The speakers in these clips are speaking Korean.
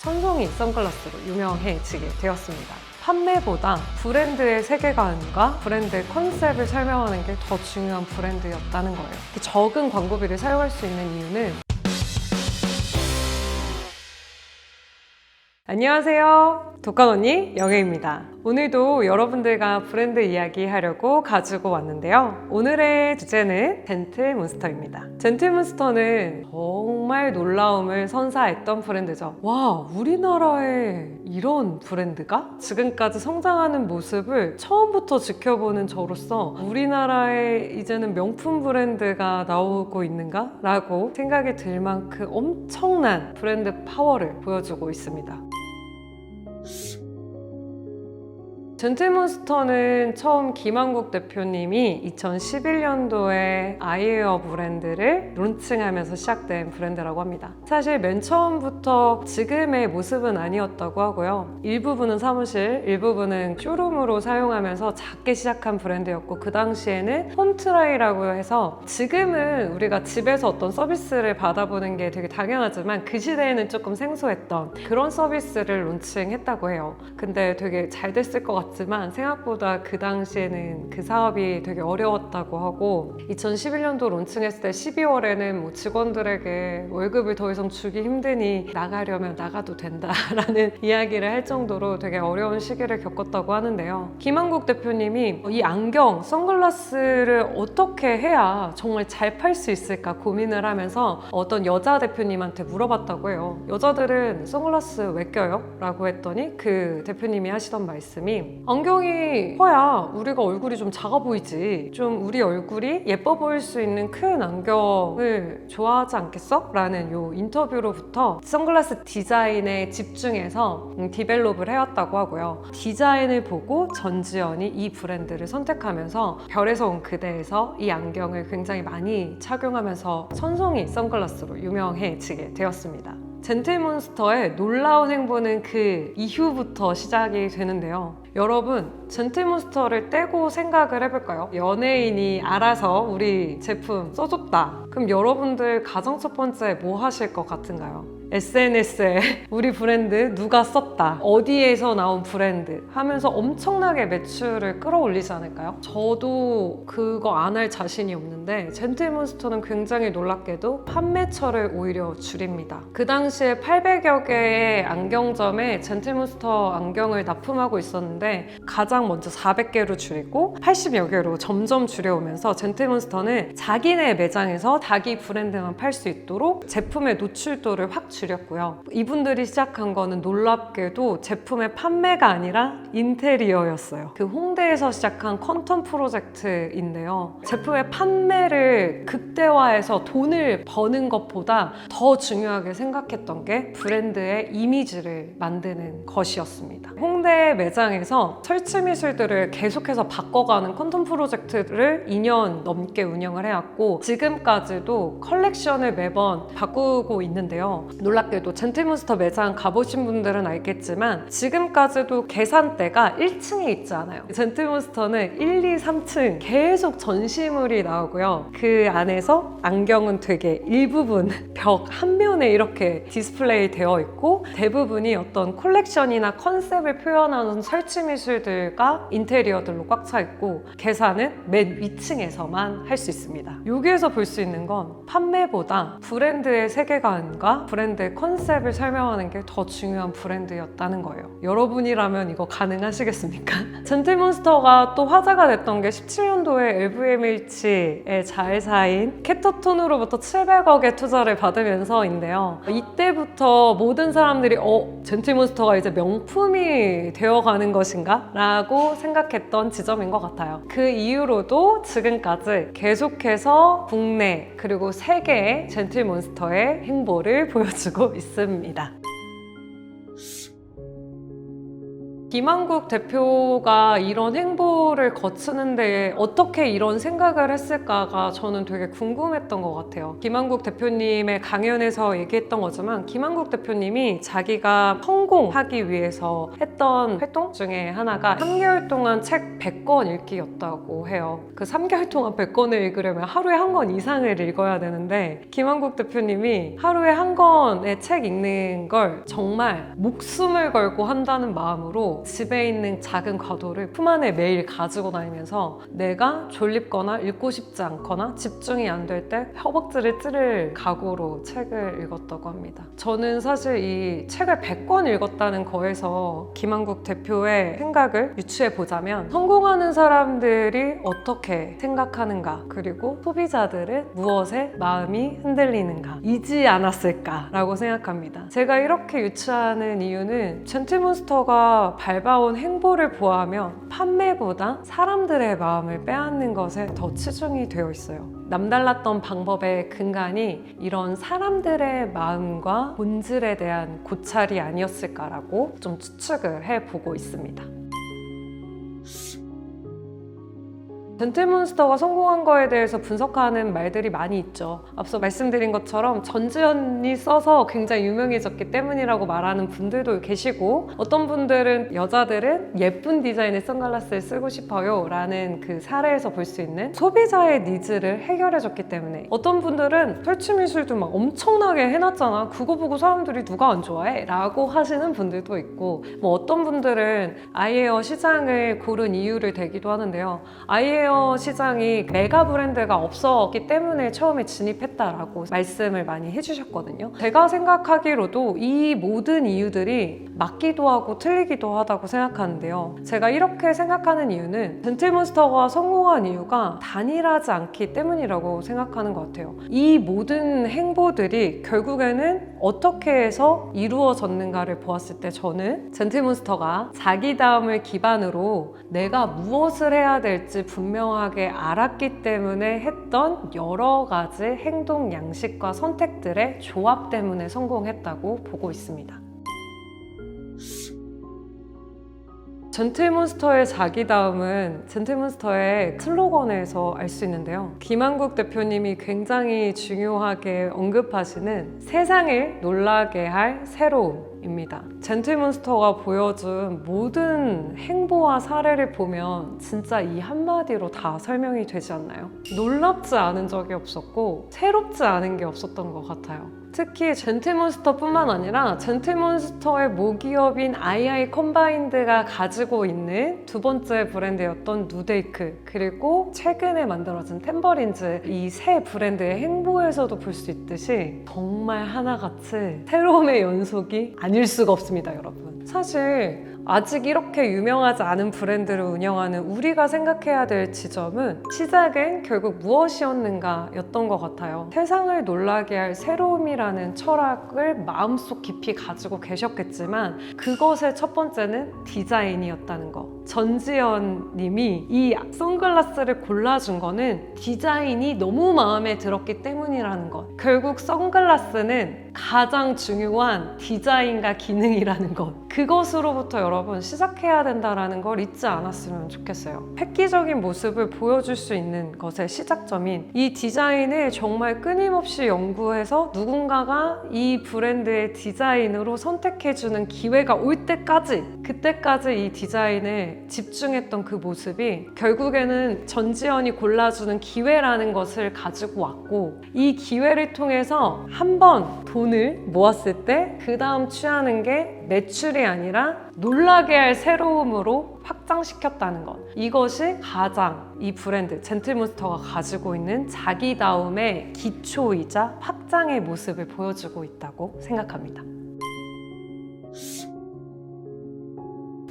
천송이 선글라스로 유명해지게 되었습니다. 판매보다 브랜드의 세계관과 브랜드의 컨셉을 설명하는 게 더 중요한 브랜드였다는 거예요. 적은 광고비를 사용할 수 있는 이유는 안녕하세요. 독한 언니 영애입니다. 오늘도 여러분들과 브랜드 이야기 하려고 가지고 왔는데요. 오늘의 주제는 젠틀몬스터입니다. 젠틀몬스터는 정말 놀라움을 선사했던 브랜드죠. 와, 우리나라에 이런 브랜드가? 지금까지 성장하는 모습을 처음부터 지켜보는 저로서 우리나라에 이제는 명품 브랜드가 나오고 있는가? 라고 생각이 들 만큼 엄청난 브랜드 파워를 보여주고 있습니다. 젠틀몬스터는 처음 김한국 대표님이 2011년도에 아이웨어 브랜드를 론칭하면서 시작된 브랜드라고 합니다. 사실 맨 처음부터 지금의 모습은 아니었다고 하고요. 일부분은 사무실, 일부분은 쇼룸으로 사용하면서 작게 시작한 브랜드였고 그 당시에는 홈트라이라고 해서 지금은 우리가 집에서 어떤 서비스를 받아보는 게 되게 당연하지만 그 시대에는 조금 생소했던 그런 서비스를 론칭했다고 해요. 근데 되게 잘 됐을 것 같지만 생각보다 그 당시에는 그 사업이 되게 어려웠다고 하고 2011년도 론칭했을 때 12월에는 뭐 직원들에게 월급을 더 이상 주기 힘드니 나가려면 나가도 된다라는 이야기를 할 정도로 되게 어려운 시기를 겪었다고 하는데요. 김한국 대표님이 이 안경, 선글라스를 어떻게 해야 정말 잘 팔 수 있을까 고민을 하면서 어떤 여자 대표님한테 물어봤다고 해요. 여자들은 선글라스 왜 껴요? 라고 했더니 그 대표님이 하시던 말씀이 안경이 커야 우리가 얼굴이 좀 작아 보이지, 좀 우리 얼굴이 예뻐 보일 수 있는 큰 안경을 좋아하지 않겠어? 라는 요 인터뷰로부터 선글라스 디자인에 집중해서 디벨롭을 해왔다고 하고요. 디자인을 보고 전지현이 이 브랜드를 선택하면서 별에서 온 그대에서 이 안경을 굉장히 많이 착용하면서 천송이 선글라스로 유명해지게 되었습니다. 젠틀몬스터의 놀라운 행보는 그 이후부터 시작이 되는데요. 여러분, 젠틀몬스터를 떼고 생각을 해볼까요? 연예인이 알아서 우리 제품 써줬다. 그럼 여러분들 가장 첫 번째 뭐 하실 것 같은가요? SNS에 우리 브랜드 누가 썼다, 어디에서 나온 브랜드 하면서 엄청나게 매출을 끌어올리지 않을까요? 저도 그거 안 할 자신이 없는데 젠틀몬스터는 굉장히 놀랍게도 판매처를 오히려 줄입니다. 그 당시에 800여 개의 안경점에 젠틀몬스터 안경을 납품하고 있었는데 가장 먼저 400개로 줄이고 80여 개로 점점 줄여오면서 젠틀몬스터는 자기네 매장에서 자기 브랜드만 팔 수 있도록 제품의 노출도를 확 줄였고요. 이분들이 시작한 거는 놀랍게도 제품의 판매가 아니라 인테리어였어요. 그 홍대에서 시작한 컨텀 프로젝트인데요. 제품의 판매를 극대화해서 돈을 버는 것보다 더 중요하게 생각했던 게 브랜드의 이미지를 만드는 것이었습니다. 홍대 매장에서 설치 미술들을 계속해서 바꿔가는 컨텀 프로젝트를 2년 넘게 운영을 해왔고 지금까지도 컬렉션을 매번 바꾸고 있는데요. 놀랍게도 젠틀몬스터 매장 가보신 분들은 알겠지만 지금까지도 계산대가 1층에 있지 않아요. 젠틀몬스터는 1, 2, 3층 계속 전시물이 나오고요. 그 안에서 안경은 되게 일부분 벽 한 면에 이렇게 디스플레이 되어 있고 대부분이 어떤 콜렉션이나 컨셉을 표현하는 설치 미술들과 인테리어들로 꽉 차 있고 계산은 맨 위층에서만 할 수 있습니다. 여기에서 볼 수 있는 건 판매보다 브랜드의 세계관과 브랜드의 컨셉을 설명하는 게 더 중요한 브랜드였다는 거예요. 여러분이라면 이거 가능하시겠습니까? 젠틀몬스터가 또 화제가 됐던 게 17년도에 LVMH의 자회사인 캣터톤으로부터 700억의 투자를 받으면서인데요. 이때부터 모든 사람들이 젠틀몬스터가 이제 명품이 되어가는 것인가? 라고 생각했던 지점인 것 같아요. 그 이후로도 지금까지 계속해서 국내 그리고 세계의 젠틀몬스터의 행보를 보여주고 있습니다. 김한국 대표가 이런 행보를 거치는데 어떻게 이런 생각을 했을까가 저는 되게 궁금했던 것 같아요. 김한국 대표님의 강연에서 얘기했던 거지만 김한국 대표님이 자기가 성공하기 위해서 했던 활동 중에 하나가 3개월 동안 책 100권 읽기였다고 해요. 그 3개월 동안 100권을 읽으려면 하루에 한 권 이상을 읽어야 되는데 김한국 대표님이 하루에 한 권의 책 읽는 걸 정말 목숨을 걸고 한다는 마음으로 집에 있는 작은 과도를 품 안에 매일 가지고 다니면서 내가 졸립거나 읽고 싶지 않거나 집중이 안 될 때 허벅지를 찌를 각오로 책을 읽었다고 합니다. 저는 사실 이 책을 100권 읽었다는 거에서 김한국 대표의 생각을 유추해 보자면 성공하는 사람들이 어떻게 생각하는가, 그리고 소비자들은 무엇에 마음이 흔들리는가 이지 않았을까라고 생각합니다. 제가 이렇게 유추하는 이유는 젠틀몬스터가 밟아온 행보를 보아하면 판매보다 사람들의 마음을 빼앗는 것에 더 치중이 되어 있어요. 남달랐던 방법의 근간이 이런 사람들의 마음과 본질에 대한 고찰이 아니었을까라고 좀 추측을 해보고 있습니다. 젠틀몬스터가 성공한 거에 대해서 분석하는 말들이 많이 있죠. 앞서 말씀드린 것처럼 전지현이 써서 굉장히 유명해졌기 때문이라고 말하는 분들도 계시고, 어떤 분들은 여자들은 예쁜 디자인의 선글라스를 쓰고 싶어요 라는 그 사례에서 볼 수 있는 소비자의 니즈를 해결해줬기 때문에, 어떤 분들은 설치미술도 막 엄청나게 해놨잖아, 그거 보고 사람들이 누가 안 좋아해? 라고 하시는 분들도 있고, 뭐 어떤 분들은 아이웨어 시장을 고른 이유를 대기도 하는데요. 아이웨어 시장이 메가 브랜드가 없었기 때문에 처음에 진입했다라고 말씀을 많이 해주셨거든요. 제가 생각하기로도 이 모든 이유들이 맞기도 하고 틀리기도 하다고 생각하는데요. 제가 이렇게 생각하는 이유는 젠틀몬스터가 성공한 이유가 단일하지 않기 때문이라고 생각하는 것 같아요. 이 모든 행보들이 결국에는 어떻게 해서 이루어졌는가를 보았을 때 저는 젠틀몬스터가 자기다움을 기반으로 내가 무엇을 해야 될지 분명하게 알았기 때문에 했던 여러 가지 행동 양식과 선택들의 조합 때문에 성공했다고 보고 있습니다. 젠틀몬스터의 자기다움은 젠틀몬스터의 슬로건에서 알 수 있는데요. 김한국 대표님이 굉장히 중요하게 언급하시는 세상을 놀라게 할 새로움입니다. 젠틀몬스터가 보여준 모든 행보와 사례를 보면 진짜 이 한마디로 다 설명이 되지 않나요? 놀랍지 않은 적이 없었고 새롭지 않은 게 없었던 것 같아요. 특히 젠틀몬스터뿐만 아니라 젠틀몬스터의 모기업인 II 컴바인드가 가지고 있는 두 번째 브랜드였던 누데이크, 그리고 최근에 만들어진 템버린즈, 이 세 브랜드의 행보에서도 볼 수 있듯이 정말 하나같이 새로움의 연속이 아닐 수가 없습니다, 여러분. 사실 아직 이렇게 유명하지 않은 브랜드를 운영하는 우리가 생각해야 될 지점은 시작은 결국 무엇이었는가 였던 것 같아요. 세상을 놀라게 할 새로움이라는 철학을 마음속 깊이 가지고 계셨겠지만 그것의 첫 번째는 디자인이었다는 거. 전지현 님이 이 선글라스를 골라준 거는 디자인이 너무 마음에 들었기 때문이라는 것. 결국 선글라스는 가장 중요한 디자인과 기능이라는 것. 그것으로부터 여러분 시작해야 된다는 걸 잊지 않았으면 좋겠어요. 획기적인 모습을 보여줄 수 있는 것의 시작점인 이 디자인을 정말 끊임없이 연구해서 누군가가 이 브랜드의 디자인으로 선택해주는 기회가 올 때까지, 그때까지 이 디자인에 집중했던 그 모습이 결국에는 전지현이 골라주는 기회라는 것을 가지고 왔고, 이 기회를 통해서 한 번 돈을 모았을 때 그 다음 취하는 게 매출이 아니라 놀라게 할 새로움으로 확장시켰다는 것. 이것이 가장 이 브랜드 젠틀몬스터가 가지고 있는 자기다움의 기초이자 확장의 모습을 보여주고 있다고 생각합니다.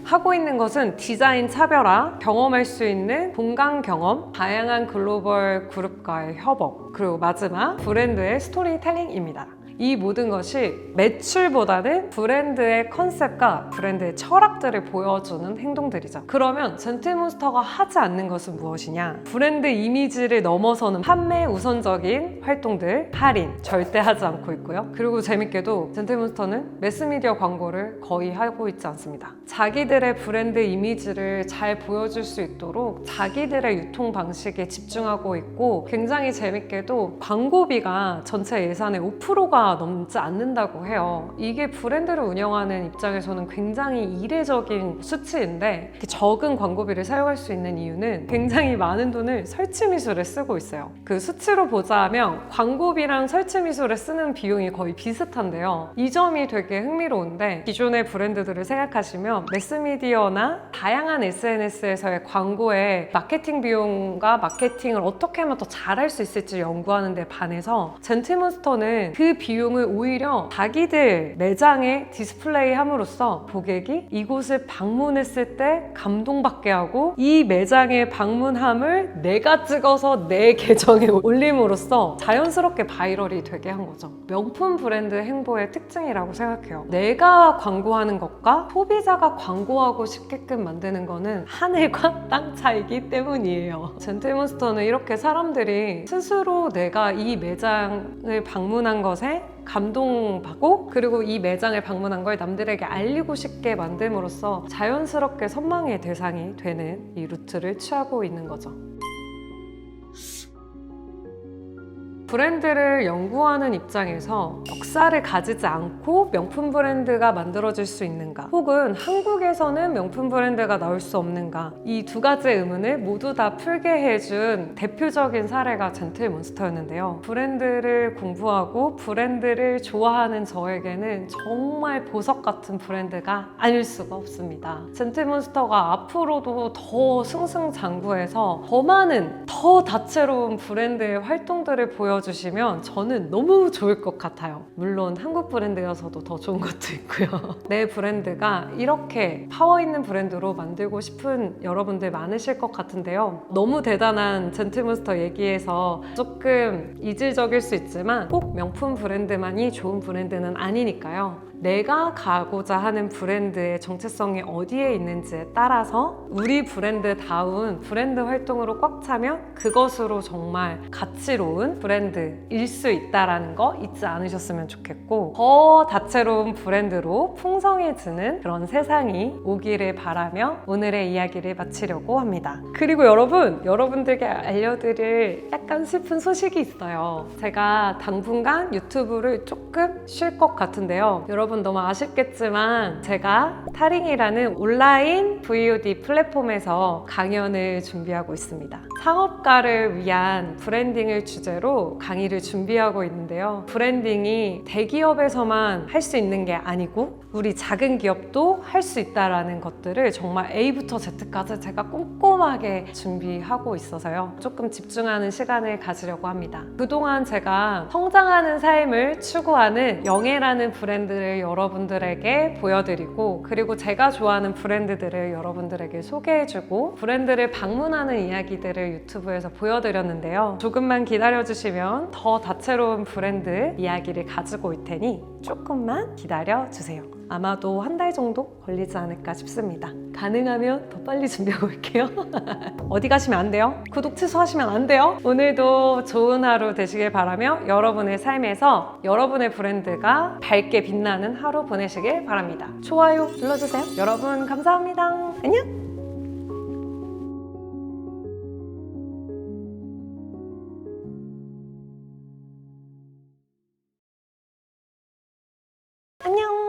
하고 있는 것은 디자인 차별화, 경험할 수 있는 공간 경험, 다양한 글로벌 그룹과의 협업, 그리고 마지막 브랜드의 스토리텔링입니다. 이 모든 것이 매출보다는 브랜드의 컨셉과 브랜드의 철학들을 보여주는 행동들이죠. 그러면 젠틀몬스터가 하지 않는 것은 무엇이냐? 브랜드 이미지를 넘어서는 판매 우선적인 활동들, 할인 절대 하지 않고 있고요. 그리고 재밌게도 젠틀몬스터는 매스미디어 광고를 거의 하고 있지 않습니다. 자기들의 브랜드 이미지를 잘 보여줄 수 있도록 자기들의 유통 방식에 집중하고 있고, 굉장히 재밌게도 광고비가 전체 예산의 5%가 넘지 않는다고 해요. 이게 브랜드를 운영하는 입장에서는 굉장히 이례적인 수치인데, 이렇게 적은 광고비를 사용할 수 있는 이유는 굉장히 많은 돈을 설치 미술에 쓰고 있어요. 그 수치로 보자면 광고비랑 설치 미술에 쓰는 비용이 거의 비슷한데요. 이 점이 되게 흥미로운데, 기존의 브랜드들을 생각하시면 매스미디어나 다양한 SNS에서의 광고에 마케팅 비용과 마케팅을 어떻게 하면 더 잘할 수 있을지 연구하는 데 반해서 젠틀몬스터는 그 비용을 오히려 자기들 매장에 디스플레이 함으로써 고객이 이곳을 방문했을 때 감동받게 하고, 이 매장의 방문함을 내가 찍어서 내 계정에 올림으로써 자연스럽게 바이럴이 되게 한 거죠. 명품 브랜드 행보의 특징이라고 생각해요. 내가 광고하는 것과 소비자가 광고하고 싶게끔 만드는 거는 하늘과 땅 차이기 때문이에요. 젠틀몬스터는 이렇게 사람들이 스스로 내가 이 매장을 방문한 것에 감동받고, 그리고 이 매장을 방문한 걸 남들에게 알리고 싶게 만듦으로써 자연스럽게 선망의 대상이 되는 이 루트를 취하고 있는 거죠. 브랜드를 연구하는 입장에서 역사를 가지지 않고 명품 브랜드가 만들어질 수 있는가, 혹은 한국에서는 명품 브랜드가 나올 수 없는가, 이 두 가지의 의문을 모두 다 풀게 해준 대표적인 사례가 젠틀몬스터였는데요. 브랜드를 공부하고 브랜드를 좋아하는 저에게는 정말 보석 같은 브랜드가 아닐 수가 없습니다. 젠틀몬스터가 앞으로도 더 승승장구해서 더 많은, 더 다채로운 브랜드의 활동들을 보여주시면 저는 너무 좋을 것 같아요. 물론 한국 브랜드여서도 더 좋은 것도 있고요. 내 브랜드가 이렇게 파워 있는 브랜드로 만들고 싶은 여러분들 많으실 것 같은데요. 너무 대단한 젠틀몬스터 얘기해서 조금 이질적일 수 있지만 꼭 명품 브랜드만이 좋은 브랜드는 아니니까요. 내가 가고자 하는 브랜드의 정체성이 어디에 있는지에 따라서 우리 브랜드다운 브랜드 활동으로 꽉 차면 그것으로 정말 가치로운 브랜드일 수 있다는 거 잊지 않으셨으면 좋겠고, 더 다채로운 브랜드로 풍성해지는 그런 세상이 오기를 바라며 오늘의 이야기를 마치려고 합니다. 그리고 여러분들께 알려드릴 약간 슬픈 소식이 있어요. 제가 당분간 유튜브를 조금 쉴 것 같은데요. 여러분 너무 아쉽겠지만 제가 타링이라는 온라인 VOD 플랫폼에서 강연을 준비하고 있습니다. 상업가를 위한 브랜딩을 주제로 강의를 준비하고 있는데요. 브랜딩이 대기업에서만 할 수 있는 게 아니고 우리 작은 기업도 할 수 있다는 것들을 정말 A부터 Z까지 제가 꼼꼼하게 준비하고 있어서요. 조금 집중하는 시간을 가지려고 합니다. 그동안 제가 성장하는 삶을 추구하는 영예라는 브랜드를 여러분들에게 보여드리고, 그리고 제가 좋아하는 브랜드들을 여러분들에게 소개해주고 브랜드를 방문하는 이야기들을 유튜브에서 보여드렸는데요. 조금만 기다려주시면 더 다채로운 브랜드 이야기를 가지고 올 테니 조금만 기다려주세요. 아마도 한 달 정도 걸리지 않을까 싶습니다. 가능하면 더 빨리 준비하고 올게요. 어디 가시면 안 돼요? 구독 취소하시면 안 돼요? 오늘도 좋은 하루 되시길 바라며 여러분의 삶에서 여러분의 브랜드가 밝게 빛나는 하루 보내시길 바랍니다. 좋아요 눌러주세요. 여러분 감사합니다. 안녕! 안녕!